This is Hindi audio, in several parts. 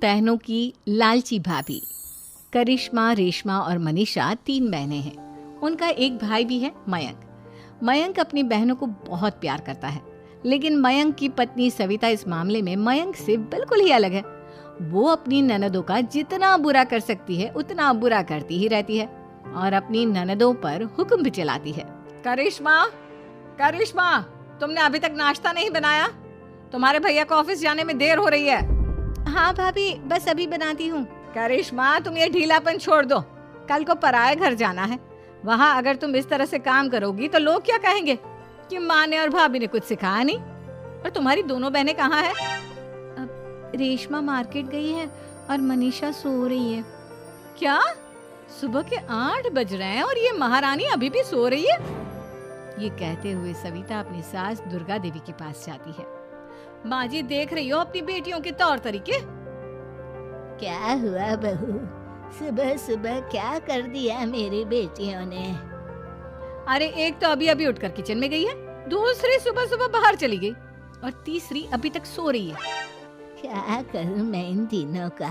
बहनों की लालची भाभी। करिश्मा, रेशमा और मनीषा 3 बहनें हैं। उनका एक भाई भी है, मयंक। मयंक अपनी बहनों को बहुत प्यार करता है, लेकिन मयंक की पत्नी सविता इस मामले में मयंक से बिल्कुल ही अलग है। वो अपनी ननदों का जितना बुरा कर सकती है उतना बुरा करती ही रहती है और अपनी ननदों पर हुक्म भी चलाती है। करिश्मा, करिश्मा, तुमने अभी तक नाश्ता नहीं बनाया? तुम्हारे भैया को ऑफिस जाने में देर हो रही है। हाँ भाभी, बस अभी बनाती हूँ। करिश्मा, तुम ये ढीलापन छोड़ दो। कल को पराए घर जाना है। वहाँ अगर तुम इस तरह से काम करोगी तो लोग क्या कहेंगे कि माँ ने और भाभी ने कुछ सिखाया नहीं। और तुम्हारी दोनों बहनें कहाँ हैं? अब रेशमा मार्केट गई है और मनीषा सो रही है। क्या? सुबह के 8 बज रहे हैं और ये महारानी अभी भी सो रही है? ये कहते हुए सविता अपनी सास दुर्गा देवी के पास जाती है। माँ जी, देख रही हो अपनी बेटियों के तौर तरीके? क्या हुआ बहू, सुबह सुबह क्या कर दिया मेरी बेटियों ने? अरे एक तो अभी अभी उठकर किचन में गई है, दूसरी सुबह सुबह बाहर चली गई और तीसरी अभी तक सो रही है। क्या करूं मैं इन तीनों का?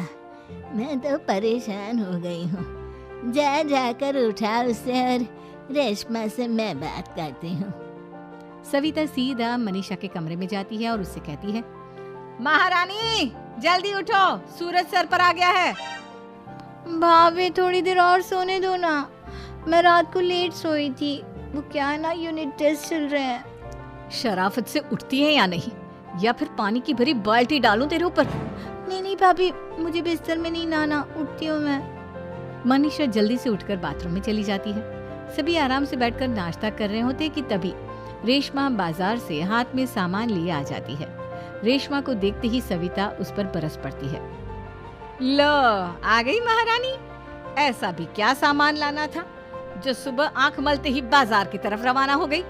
मैं तो परेशान हो गई हूँ। जा जाकर उठा उसे और रेशमा से मैं बात करती हूँ। सविता सीधा मनीषा के कमरे में जाती है और उससे कहती है, महारानी जल्दी उठो, सूरज सर पर आ गया है। भाभी थोड़ी देर और सोने दो ना, मैं रात को लेट सोई थी। वो क्या है ना, यूनिट टेस्ट चल रहे हैं। शराफत से उठती है या नहीं, या फिर पानी की भरी बाल्टी डालूं तेरे ऊपर? नहीं नहीं भाभी, मुझे बिस्तर में नहीं नहाना, उठती हूँ मैं। मनीषा जल्दी से उठकर बाथरूम में चली जाती है। सभी आराम से बैठकर नाश्ता कर रहे होते कि तभी रेशमा बाजार से हाथ में सामान लिए आ जाती है। रेशमा को देखते ही सविता उस पर बरस पड़ती है। लो, आ गई महारानी। ऐसा भी क्या सामान लाना था जो सुबह आंख मलते ही बाजार की तरफ रवाना हो गई?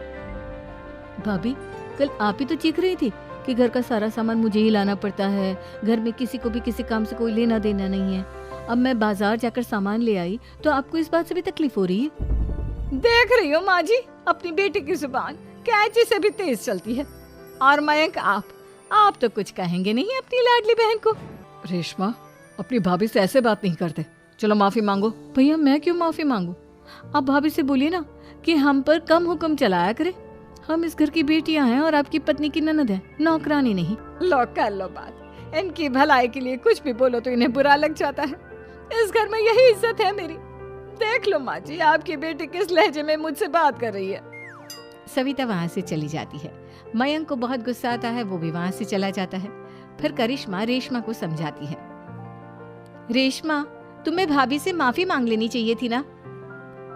भाभी, कल आप ही तो चीख रही थी कि घर का सारा सामान मुझे ही लाना पड़ता है, घर में किसी को भी किसी काम से कोई लेना देना नहीं है। अब मैं बाजार जाकर सामान ले आई तो आपको इस बात से भी तकलीफ हो रही है? देख रही हो माँ जी, अपनी बेटी की जुबान कैंची से भी तेज चलती है। और मयंक, आप तो कुछ कहेंगे नहीं अपनी लाडली बहन को? रेशमा, अपनी भाभी से ऐसे बात नहीं करते। चलो माफी मांगो। भैया, मैं क्यों माफी मांगू? आप भाभी से बोलिए ना कि हम पर कम हुक्म चलाया करे। हम इस घर की बेटियां हैं और आपकी पत्नी की ननद है, नौकरानी नहीं। लो कर लो बात। इनकी भलाई के लिए कुछ भी बोलो तो इन्हें बुरा लग जाता है। इस घर में यही इज्जत है मेरी। देख लो माँ जी, आपकी बेटी किस लहजे में मुझसे बात कर रही है। सविता वहाँ से चली जाती है। मयंक को बहुत गुस्सा आता है, वो भी वहाँ से चला जाता है। फिर करिश्मा रेशमा को समझाती है, रेशमा, तुम्हें भाभी से माफी मांग लेनी चाहिए थी ना।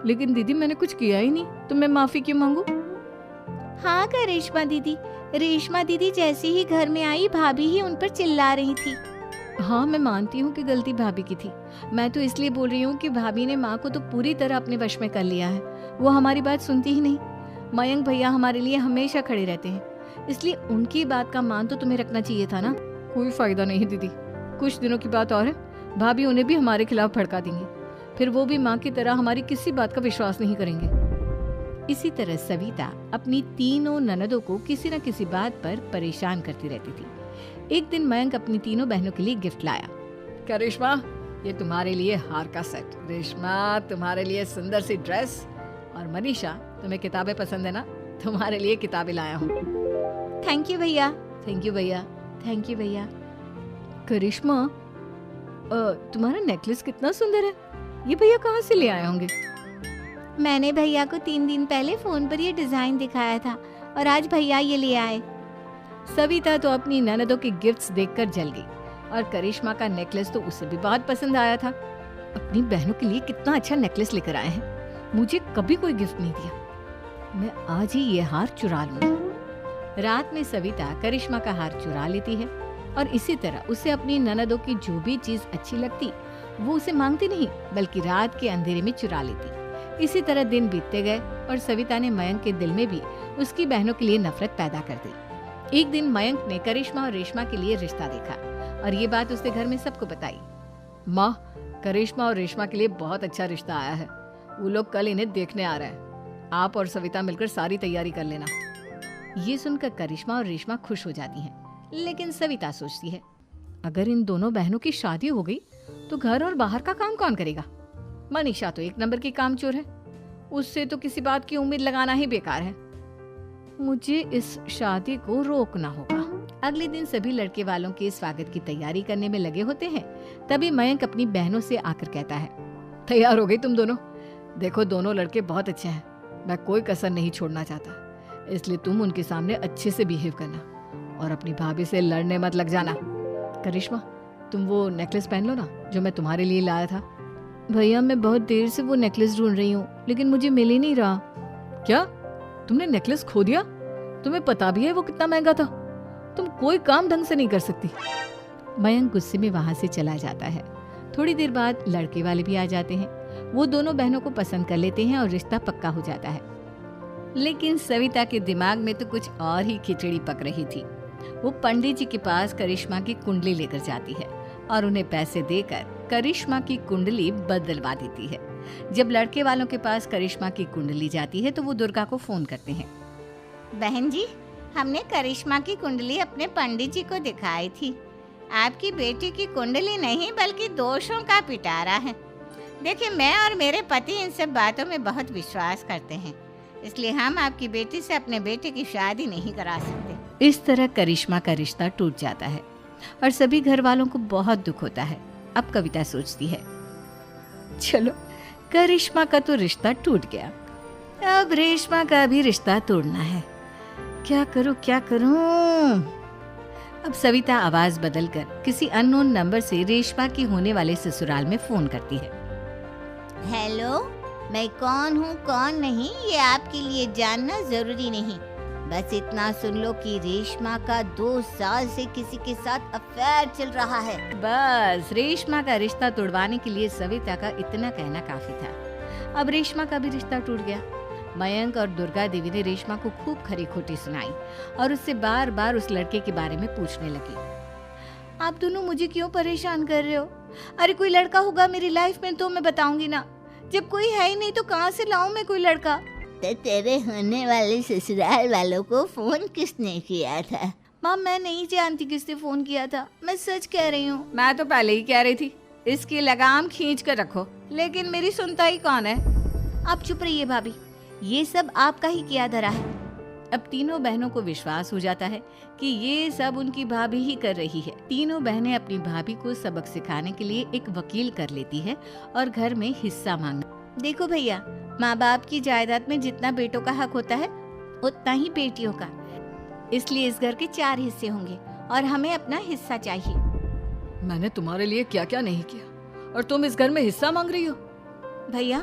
लेकिन दीदी, मैंने कुछ किया ही नहीं, तो मैं माफी क्यों मांगू? हाँ करिश्मा दीदी, रेशमा दीदी जैसे ही घर में आई, भाभी ही उन पर चिल्ला रही थी। हाँ, मैं मानती हूँ कि गलती भाभी की थी। मैं तो इसलिए बोल रही हूँ कि भाभी ने माँ को तो पूरी तरह अपने वश में कर लिया है। वो हमारी बात सुनती ही नहीं। मयंक भैया हमारे लिए हमेशा खड़े रहते हैं, इसलिए उनकी बात का मान तो तुम्हें रखना चाहिए था ना। कोई फायदा नहीं दीदी, कुछ दिनों की बात और है, भाभी उन्हें भी हमारे खिलाफ भड़का देंगे। फिर वो भी माँ की तरह हमारी किसी बात का विश्वास नहीं करेंगे। इसी तरह सविता अपनी तीनों ननदों को किसी न किसी बात पर परेशान करती रहती थी। एक दिन मयंक अपनी तीनों बहनों के लिए गिफ्ट लाया। करिश्मा, ये तुम्हारे लिए हार का सेट। रेशमा, तुम्हारे लिए सुंदर सी ड्रेस। और मनीषा, तुम्हें किताबें पसंद है ना, तुम्हारे लिए किताबें लाया हूँ। थैंक यू भैया। थैंक यू भैया। थैंक यू भैया। करिश्मा, तुम्हारा नेकलेस कितना सुंदर है, ये भैया कहाँ से ले आए होंगे? मैंने भैया को 3 दिन पहले फोन पर ये डिजाइन दिखाया था और आज भैया ये ले आए। सविता तो अपनी ननदों के गिफ्ट्स देखकर जल गई और करिश्मा का नेकलेस तो उसे भी बहुत पसंद आया था। अपनी बहनों के लिए कितना अच्छा नेकलेस लेकर आए हैं, मुझे कभी कोई गिफ्ट नहीं दिया। मैं आज ही ये हार चुरा लूंगी। रात में सविता करिश्मा का हार चुरा लेती है और इसी तरह उसे अपनी ननदों की जो भी चीज अच्छी लगती वो उसे मांगती नहीं, बल्कि रात के अंधेरे में चुरा लेती। इसी तरह दिन बीतते गए और सविता ने मयंक के दिल में भी उसकी बहनों के लिए नफरत पैदा कर दी। एक दिन मयंक ने करिश्मा और रेशमा के लिए रिश्ता देखा और ये बात उसने घर में सबको बताई। माँ, करिश्मा और रेशमा के लिए बहुत अच्छा रिश्ता आया है, वो लोग कल इन्हें देखने आ रहे हैं। आप और सविता मिलकर सारी तैयारी कर लेना। ये सुनकर करिश्मा और रेशमा खुश हो जाती हैं, लेकिन सविता सोचती है, अगर इन दोनों बहनों की शादी हो गई तो घर और बाहर का काम कौन करेगा? मनीषा तो एक नंबर की कामचोर है, उससे तो किसी बात की उम्मीद लगाना ही बेकार है। मुझे इस शादी को रोकना होगा। अगले दिन सभी लड़के वालों के स्वागत की तैयारी करने में लगे होते हैं। तभी मयंक अपनी बहनों से आकर कहता है, तैयार हो गई तुम दोनों? देखो दोनों लड़के बहुत अच्छे हैं, मैं कोई कसर नहीं छोड़ना चाहता, इसलिए तुम उनके सामने अच्छे से बिहेव करना और अपनी भाभी से लड़ने मत लग जाना। करिश्मा, तुम वो नेकलेस पहन लो ना जो मैं तुम्हारे लिए लाया था। भैया मैं बहुत देर से वो नेकलेस ढूंढ रही हूँ, लेकिन मुझे मिल ही नहीं रहा। क्या तुमने नेकलेस खो दिया? तुम्हें पता भी है वो कितना महंगा था? तुम कोई काम ढंग से नहीं कर सकती। मयंक गुस्से में वहां से चला जाता है। थोड़ी देर बाद लड़के वाले भी आ जाते हैं। वो दोनों बहनों को पसंद कर लेते हैं और रिश्ता पक्का हो जाता है। लेकिन सविता के दिमाग में तो कुछ और ही खिचड़ी पक रही थी। वो पंडित जी के पास करिश्मा की कुंडली लेकर जाती है और उन्हें पैसे देकर करिश्मा की कुंडली बदलवा देती है। जब लड़के वालों के पास करिश्मा की कुंडली जाती है तो वो दुर्गा को फोन करते हैं। बहन जी, हमने करिश्मा की कुंडली अपने पंडित जी को दिखाई थी। आपकी बेटी की कुंडली नहीं बल्कि दोषों का पिटारा है। देखिए, मैं और मेरे पति इन सब बातों में बहुत विश्वास करते हैं, इसलिए हम आपकी बेटी से अपने बेटे की शादी नहीं करा सकते। इस तरह करिश्मा का रिश्ता टूट जाता है और सभी घर वालों को बहुत दुख होता है। अब कविता सोचती है, चलो करिश्मा का तो रिश्ता टूट गया, अब रेशमा का भी रिश्ता तोड़ना है। क्या करूं? अब सविता आवाज बदलकर किसी अननोन नंबर से रेशमा की होने वाले ससुराल में फोन करती है। हेलो, मैं कौन हूँ कौन नहीं ये आपके लिए जानना जरूरी नहीं, बस इतना सुन लो कि रेशमा का 2 साल से किसी के साथ अफेयर चल रहा है। बस रेशमा का रिश्ता तोड़वाने के लिए सविता का इतना कहना काफी था। अब रेशमा का भी रिश्ता टूट गया। मयंक और दुर्गा देवी ने रेशमा को खूब खरी खोटी सुनाई और उससे बार बार उस लड़के के बारे में पूछने लगी। आप दोनों मुझे क्यों परेशान कर रहे हो? अरे कोई लड़का होगा मेरी लाइफ में तो मैं बताऊंगी ना, जब कोई है ही नहीं तो कहाँ से लाऊं मैं कोई लड़का? तो तेरे होने वाले ससुराल वालों को फोन किसने किया था? माँ, मैं नहीं जानती किसने फोन किया था, मैं सच कह रही हूँ। मैं तो पहले ही कह रही थी इसकी लगाम खींच कर रखो, लेकिन मेरी सुनता ही कौन है। आप चुप रहिए भाभी, ये सब आपका ही किया धरा है। अब तीनों बहनों को विश्वास हो जाता है कि ये सब उनकी भाभी ही कर रही है। तीनों बहनें अपनी भाभी को सबक सिखाने के लिए एक वकील कर लेती है और घर में हिस्सा मांग। देखो भैया, माँ बाप की जायदाद में जितना बेटों का हक होता है उतना ही बेटियों का, इसलिए इस घर के 4 हिस्से होंगे और हमें अपना हिस्सा चाहिए। मैंने तुम्हारे लिए क्या क्या नहीं किया और तुम इस घर में हिस्सा मांग रही हो? भैया,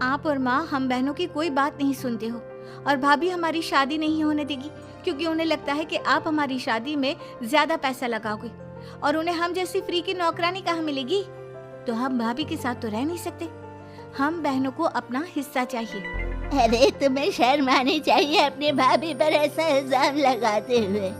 आप और माँ हम बहनों की कोई बात नहीं सुनते हो और भाभी हमारी शादी नहीं होने देगी क्योंकि उन्हें लगता है कि आप हमारी शादी में ज्यादा पैसा लगाओगे और उन्हें हम जैसी फ्री की नौकरानी कहाँ मिलेगी। तो हम भाभी के साथ तो रह नहीं सकते, हम बहनों को अपना हिस्सा चाहिए। अरे तुम्हें शर्म आनी चाहिए अपने भाभी पर ऐसा इल्जाम लगाते हुए।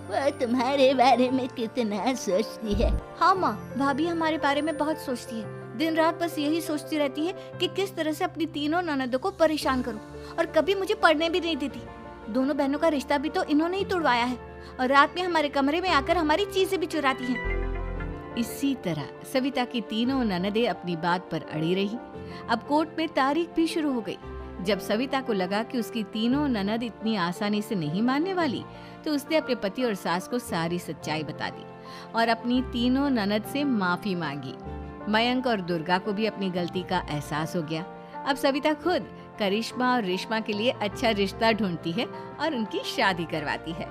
वो तुम्हारे बारे में कितना सोचती है। हाँ माँ, भाभी हमारे बारे में बहुत सोचती है, दिन रात बस यही सोचती रहती है कि किस तरह से अपनी तीनों ननदों को परेशान करूं और कभी मुझे पढ़ने भी नहीं देती। दोनों बहनों का रिश्ता भी तो इन्होंने ही तोड़वाया है और रात में हमारे कमरे में आकर हमारी चीजें भी चुराती हैं। इसी तरह सविता की तीनों ननदें अपनी बात पर अड़ी रही। अब कोर्ट में तारीख भी शुरू हो गई। जब सविता को लगा कि उसकी तीनों ननद इतनी आसानी से नहीं मानने वाली, तो उसने अपने पति और सास को सारी सच्चाई बता दी और अपनी तीनों ननद से माफी मांगी। मयंक और दुर्गा को भी अपनी गलती का एहसास हो गया। अब सविता खुद करिश्मा और रेशमा के लिए अच्छा रिश्ता ढूंढती है और उनकी शादी करवाती है।